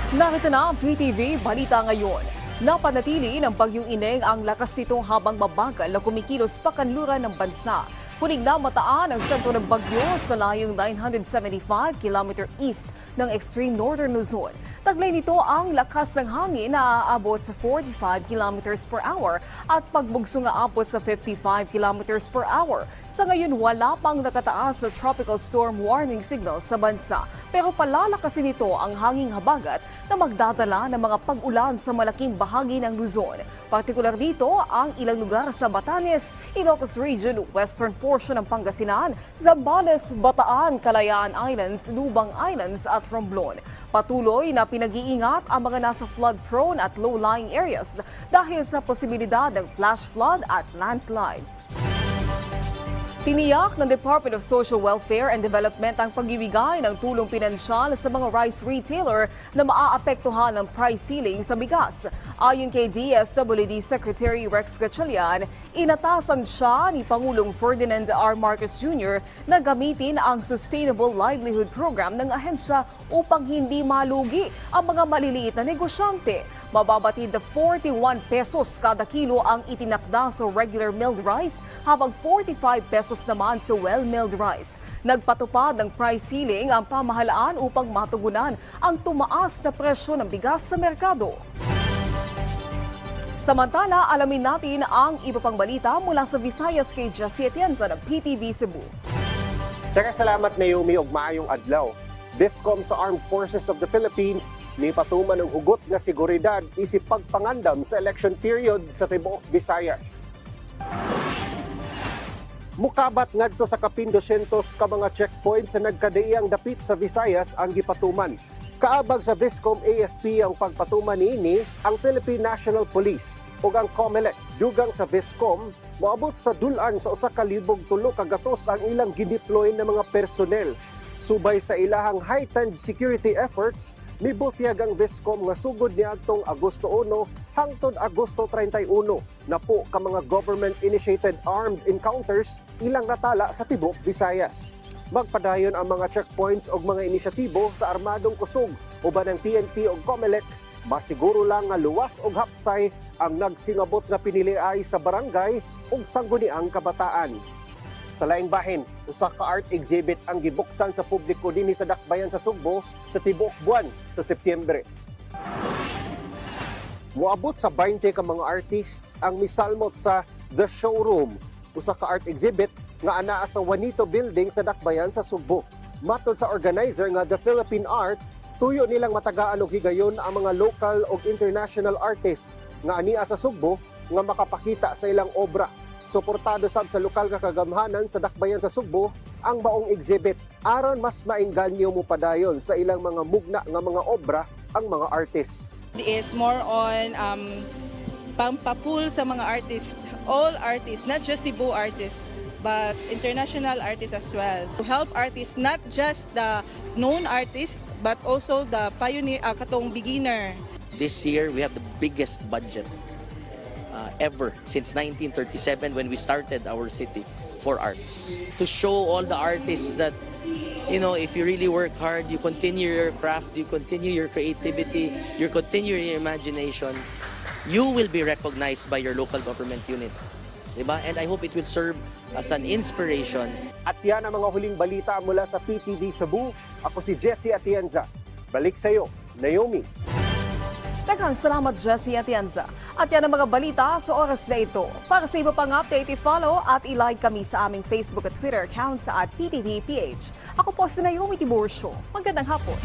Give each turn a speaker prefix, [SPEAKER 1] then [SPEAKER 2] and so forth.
[SPEAKER 1] Narito na ang PTV Balita ngayon. Napanatili ng Bagyong Ineng ang lakas nito habang mabagal na kumikilos pakanluran ng bansa. Huling namataan ang sentro ng bagyo sa layong 975 km east ng extreme northern Luzon. Taglay nito ang lakas ng hangin na aabot sa 45 km per hour at pagbugso nga abot sa 55 km per hour. Sa ngayon, wala pang nakataas sa tropical storm warning signal sa bansa. Pero palalakasin nito ang hanging habagat na magdadala ng mga pag-ulan sa malaking bahagi ng Luzon. Partikular dito ang ilang lugar sa Batanes, Ilocos Region, western portion ng Pangasinan, Zambales, Bataan, Kalayaan Islands, Lubang Islands at Romblon. Patuloy na pinag-iingat ang mga nasa flood-prone at low-lying areas dahil sa posibilidad ng flash flood at landslides. Tiniyak ng Department of Social Welfare and Development ang pagbibigay ng tulong pinansyal sa mga rice retailer na maaapektuhan ng price ceiling sa bigas. Ayon kay DSWD Secretary Rex Gatchalian, inatasan siya ni Pangulong Ferdinand R. Marcos Jr. na gamitin ang Sustainable Livelihood Program ng ahensya upang hindi malugi ang mga maliliit na negosyante. Mababatid na 41 pesos kada kilo ang itinakda sa regular milled rice habang 45 pesos naman sa well-milled rice. Nagpatupad ng price ceiling ang pamahalaan upang matugunan ang tumaas na presyo ng bigas sa merkado. Samantala, alamin natin ang iba pang balita mula sa Visayas kay Jessie Atienza ng PTV Cebu.
[SPEAKER 2] Salamat Naomi ug maayong adlaw. Discom sa Armed Forces of the Philippines ni patuman ng hugot nga seguridad isip pagpangandam sa election period sa tibuok Visayas. Mukabat ngadto sa kapin 200 ka mga checkpoints sa nagkadaiyang dapit sa Visayas ang gipatuman. Kaabag sa Viscom AFP ang pagpatuman niini ang Philippine National Police ug ang COMELEC. Dugang sa Viscom, moabot sa dulan sa 1,300 ka gatos ang ilang gideploy na mga personnel. Subay sa ilahang heightened security efforts, mibutyag ang Viscom nga sugod niadtong Agosto 1 hangtod Agosto 31 na po ka mga government-initiated armed encounters ilang natala sa tibuok Visayas. Magpadayon ang mga checkpoints o mga inisyatibo sa armadong kusog uban ng PNP o COMELEC, masiguro lang nga luwas o hapsay ang nagsingabot nga piniliay sa barangay ug sangguniang kabataan. Sa laing bahin, usa ka art exhibit ang gibuksan sa publiko dinhi sa Dakbayan sa Sugbo sa tibuok buwan sa Setyembre. Moabot sa 20 ka mga artists ang misalmot sa The Showroom, usa ka art exhibit nga anaa sa Juanito Building sa Dakbayan sa Sugbo. Matod sa organizer nga The Philippine Art, tuyo nilang matagaan og higayon ang mga local ug international artists nga ania sa Sugbo nga makapakita sa ilang obra. Suportado sab sa lokal nga kagamhanan sa Dakbayan sa Sugbo ang baong exhibit aron mas maengganyo mo padayon sa ilang mga mugna nga mga obra ang mga artists.
[SPEAKER 3] It is more on pampapul sa mga artists, all artists, not just Cebu artists, but international artists as well. To help artists, not just the known artists, but also the pioneer, katong beginner.
[SPEAKER 4] This year, we have the biggest budget ever since 1937 when we started our city for arts. To show all the artists that, you know, if you really work hard, you continue your craft, you continue your creativity, you continue your imagination, you will be recognized by your local government unit. Diba? And I hope it will serve as an inspiration.
[SPEAKER 2] At yan ang mga huling balita mula sa PTV Cebu. Ako si Jessie Atienza. Balik sa iyo, Naomi.
[SPEAKER 1] Daghang salamat, Jessie Atienza. At yan ang mga balita sa oras na ito. Para sa iba pang update, i-follow at i-like kami sa aming Facebook at Twitter account sa @PTVPH. Ako po si Naomi Tiburcio. Magandang hapon.